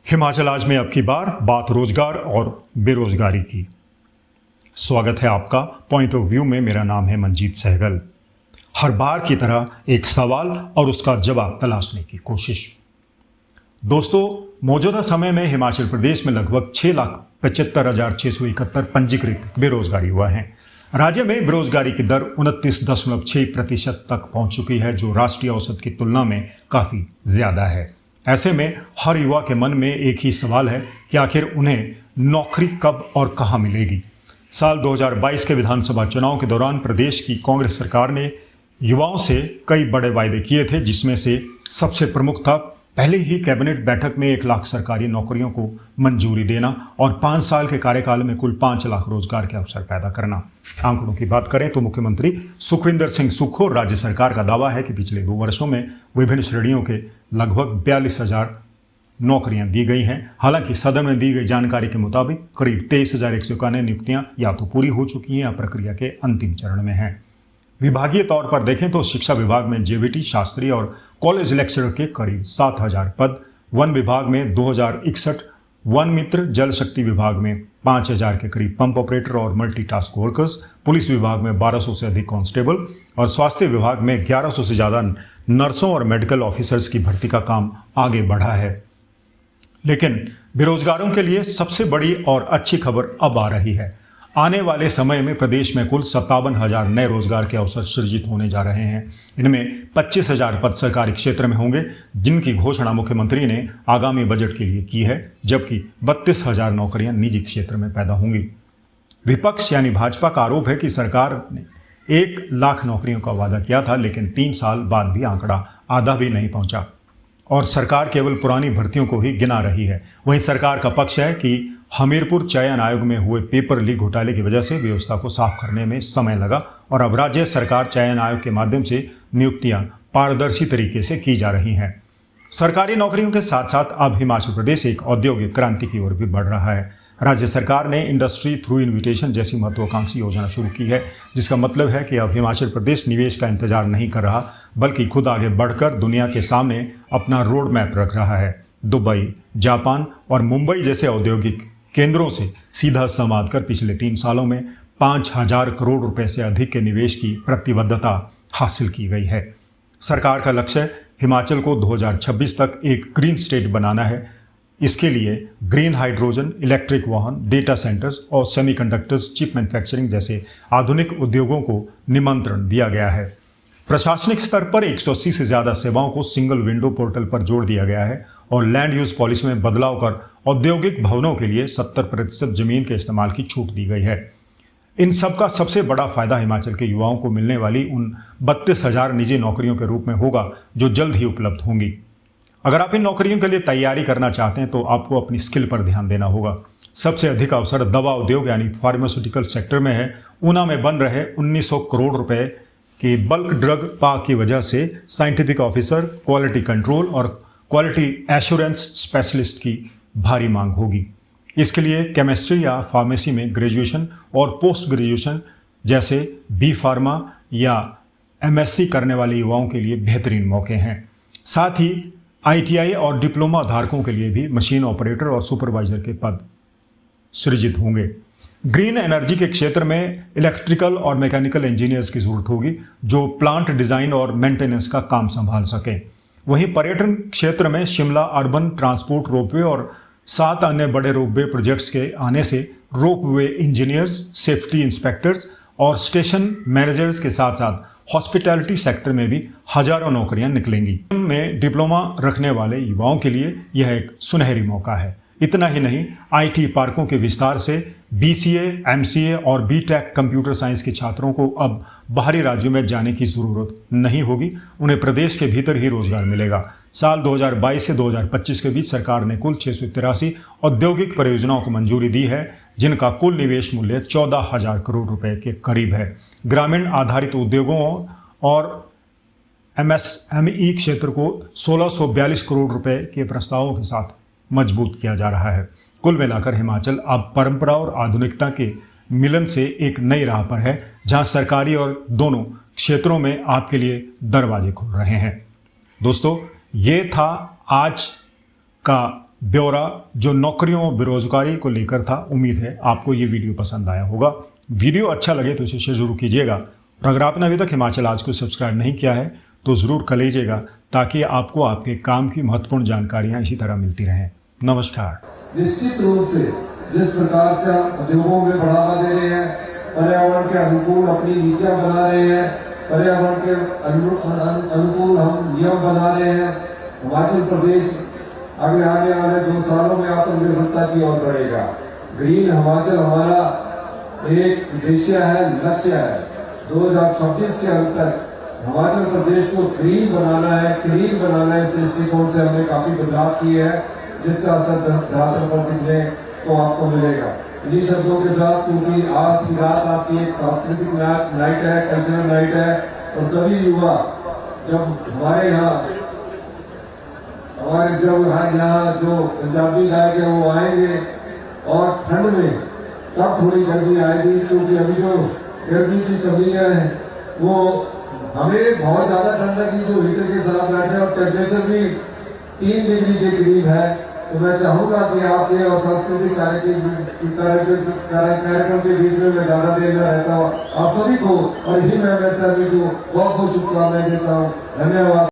हिमाचल आज में अब की बार बात रोजगार और बेरोजगारी की। स्वागत है आपका पॉइंट ऑफ व्यू में। मेरा नाम है मंजीत सहगल। हर बार की तरह एक सवाल और उसका जवाब तलाशने की कोशिश। दोस्तों, मौजूदा समय में हिमाचल प्रदेश में लगभग 6,75,671 पंजीकृत बेरोजगार युवा हैं। राज्य में बेरोजगारी की दर 29.6% तक पहुंच चुकी है, जो राष्ट्रीय औसत की तुलना में काफी ज्यादा है। ऐसे में हर युवा के मन में एक ही सवाल है कि आखिर उन्हें नौकरी कब और कहां मिलेगी। साल 2022 के विधानसभा चुनाव के दौरान प्रदेश की कांग्रेस सरकार ने युवाओं से कई बड़े वायदे किए थे, जिसमें से सबसे प्रमुख था पहले ही कैबिनेट बैठक में 1 लाख सरकारी नौकरियों को मंजूरी देना और 5 साल के कार्यकाल में कुल 5 लाख रोजगार के अवसर पैदा करना। आंकड़ों की बात करें तो मुख्यमंत्री सुखविंदर सिंह सुक्खू और राज्य सरकार का दावा है कि पिछले 2 वर्षों में विभिन्न श्रेणियों के लगभग 42,000 नौकरियां दी गई हैं। हालांकि सदन में दी गई जानकारी के मुताबिक करीब 23,191 नियुक्तियां या तो पूरी हो चुकी हैं या प्रक्रिया के अंतिम चरण में हैं। विभागीय तौर पर देखें तो शिक्षा विभाग में जेवीटी, शास्त्री और कॉलेज लेक्चरर के करीब 7,000 पद, वन विभाग में 2,061, वन मित्र, जल शक्ति विभाग में 5,000 के करीब पंप ऑपरेटर और मल्टीटास्क वर्कर्स, पुलिस विभाग में 1,200 से अधिक कांस्टेबल और स्वास्थ्य विभाग में 1,100 से ज़्यादा नर्सों और मेडिकल ऑफिसर्स की भर्ती का काम आगे बढ़ा है। लेकिन बेरोजगारों के लिए सबसे बड़ी और अच्छी खबर अब आ रही है। आने वाले समय में प्रदेश में कुल 57,000 नए रोजगार के अवसर सृजित होने जा रहे हैं। इनमें 25,000 पद सरकारी क्षेत्र में होंगे, जिनकी घोषणा मुख्यमंत्री ने आगामी बजट के लिए की है, जबकि 32,000 नौकरियां निजी क्षेत्र में पैदा होंगी। विपक्ष यानी भाजपा का आरोप है कि सरकार ने 1 लाख नौकरियों का वादा किया था, लेकिन 3 साल बाद भी आंकड़ा आधा भी नहीं पहुंचा और सरकार केवल पुरानी भर्तियों को ही गिना रही है। वहीं सरकार का पक्ष है कि हमीरपुर चयन आयोग में हुए पेपर लीक घोटाले की वजह से व्यवस्था को साफ करने में समय लगा और अब राज्य सरकार चयन आयोग के माध्यम से नियुक्तियां पारदर्शी तरीके से की जा रही हैं। सरकारी नौकरियों के साथ साथ अब हिमाचल प्रदेश एक औद्योगिक क्रांति की ओर भी बढ़ रहा है। राज्य सरकार ने इंडस्ट्री थ्रू इन्विटेशन जैसी महत्वाकांक्षी योजना शुरू की है, जिसका मतलब है कि अब हिमाचल प्रदेश निवेश का इंतजार नहीं कर रहा, बल्कि खुद आगे बढ़कर दुनिया के सामने अपना रोड मैप रख रहा है। दुबई, जापान और मुंबई जैसे औद्योगिक केंद्रों से सीधा संवाद कर पिछले 3 सालों में 5,000 करोड़ रुपए से अधिक के निवेश की प्रतिबद्धता हासिल की गई है। सरकार का लक्ष्य हिमाचल को 2026 तक एक ग्रीन स्टेट बनाना है। इसके लिए ग्रीन हाइड्रोजन, इलेक्ट्रिक वाहन, डेटा सेंटर्स और सेमीकंडक्टर्स, चिप मैन्युफैक्चरिंग जैसे आधुनिक उद्योगों को निमंत्रण दिया गया है। प्रशासनिक स्तर पर 180 से ज़्यादा सेवाओं को सिंगल विंडो पोर्टल पर जोड़ दिया गया है और लैंड यूज पॉलिसी में बदलाव कर औद्योगिक भवनों के लिए 70% जमीन के इस्तेमाल की छूट दी गई है। इन सब का सबसे बड़ा फायदा हिमाचल के युवाओं को मिलने वाली उन 32,000 निजी नौकरियों के रूप में होगा, जो जल्द ही उपलब्ध होंगी। अगर आप इन नौकरियों के लिए तैयारी करना चाहते हैं तो आपको अपनी स्किल पर ध्यान देना होगा। सबसे अधिक अवसर दवा उद्योग यानी फार्मास्यूटिकल सेक्टर में है। ऊना में बन रहे 1,900 करोड़ रुपए के बल्क ड्रग पार्क की वजह से साइंटिफिक ऑफिसर, क्वालिटी कंट्रोल और क्वालिटी एश्योरेंस स्पेशलिस्ट की भारी मांग होगी। इसके लिए केमिस्ट्री या फार्मेसी में ग्रेजुएशन और पोस्ट ग्रेजुएशन जैसे बी फार्मा या एमएससी करने वाले युवाओं के लिए बेहतरीन मौके हैं। साथ ही आईटीआई और डिप्लोमा धारकों के लिए भी मशीन ऑपरेटर और सुपरवाइजर के पद सृजित होंगे। ग्रीन एनर्जी के क्षेत्र में इलेक्ट्रिकल और मैकेनिकल इंजीनियर्स की जरूरत होगी, जो प्लांट डिजाइन और मेंटेनेंस का काम संभाल सकें। वहीं पर्यटन क्षेत्र में शिमला अर्बन ट्रांसपोर्ट रोपवे और 7 अन्य बड़े रोपवे प्रोजेक्ट्स के आने से रोपवे इंजीनियर्स, सेफ्टी इंस्पेक्टर्स और स्टेशन मैनेजर्स के साथ साथ हॉस्पिटैलिटी सेक्टर में भी हजारों नौकरियां निकलेंगी। में डिप्लोमा रखने वाले युवाओं के लिए यह एक सुनहरी मौका है। इतना ही नहीं, आईटी पार्कों के विस्तार से बीसीए, एमसीए और बीटेक कंप्यूटर साइंस के छात्रों को अब बाहरी राज्यों में जाने की ज़रूरत नहीं होगी। उन्हें प्रदेश के भीतर ही रोजगार मिलेगा। साल 2022 से 2025 के बीच सरकार ने कुल 683 औद्योगिक परियोजनाओं को मंजूरी दी है, जिनका कुल निवेश मूल्य 14,000 करोड़ रुपए के करीब है। ग्रामीण आधारित उद्योगों और एमएसएमई क्षेत्र को 1,642 करोड़ रुपए के प्रस्तावों के साथ मजबूत किया जा रहा है। कुल मिलाकर हिमाचल अब परंपरा और आधुनिकता के मिलन से एक नई राह पर है, जहां सरकारी और दोनों क्षेत्रों में आपके लिए दरवाजे खुल रहे हैं। दोस्तों, ये था आज का ब्यौरा जो नौकरियों बेरोजगारी को लेकर था। उम्मीद है आपको ये वीडियो पसंद आया होगा। वीडियो अच्छा लगे तो इसे शेयर जरूर कीजिएगा और अगर आपने अभी तक हिमाचल आज को सब्सक्राइब नहीं किया है तो ज़रूर कर लीजिएगा ताकि आपको आपके काम की महत्वपूर्ण जानकारियाँ इसी तरह मिलती रहें। नमस्कार। निश्चित रूप से जिस प्रकार से हम उद्योगों में बढ़ावा दे रहे हैं, पर्यावरण के अनुकूल अपनी नीतियां बना रहे हैं, पर्यावरण के अनुकूल हम नियम बना रहे हैं, हिमाचल प्रदेश आगे आने वाले 2 सालों में आत्मनिर्भरता की ओर बढ़ेगा। ग्रीन हिमाचल हमारा एक उद्देश्य है, लक्ष्य है। 2026 के अंत तक हिमाचल प्रदेश को ग्रीन बनाना है, क्लीन बनाना है। इस दृष्टिकोण से हमने काफी बदलाव किए हैं जिसका असर धरातल पर दिखने को आपको मिलेगा। इन्हीं शब्दों के साथ, क्योंकि आज की रात आपकी एक सांस्कृतिक नाइट है, कल्चरल नाइट है, तो सभी युवा जब हमारे यहाँ जो पंजाबी गायक है वो आएंगे और ठंड में तब थोड़ी गर्मी आएगी, क्योंकि अभी जो गर्मी की कमी है वो हमें बहुत ज्यादा ठंड लगी जो हीटर के साथ बैठे और टेम्परेचर भी 3 डिग्री के करीब है। तो मैं चाहूंगा कि आपके और सांस्कृतिक कार्यक्रम के बीच में मैं ज्यादा देर में रहता हूँ। आप सभी को और यही मैं MSRB को बहुत बहुत शुभकामनाएं देता हूँ। धन्यवाद।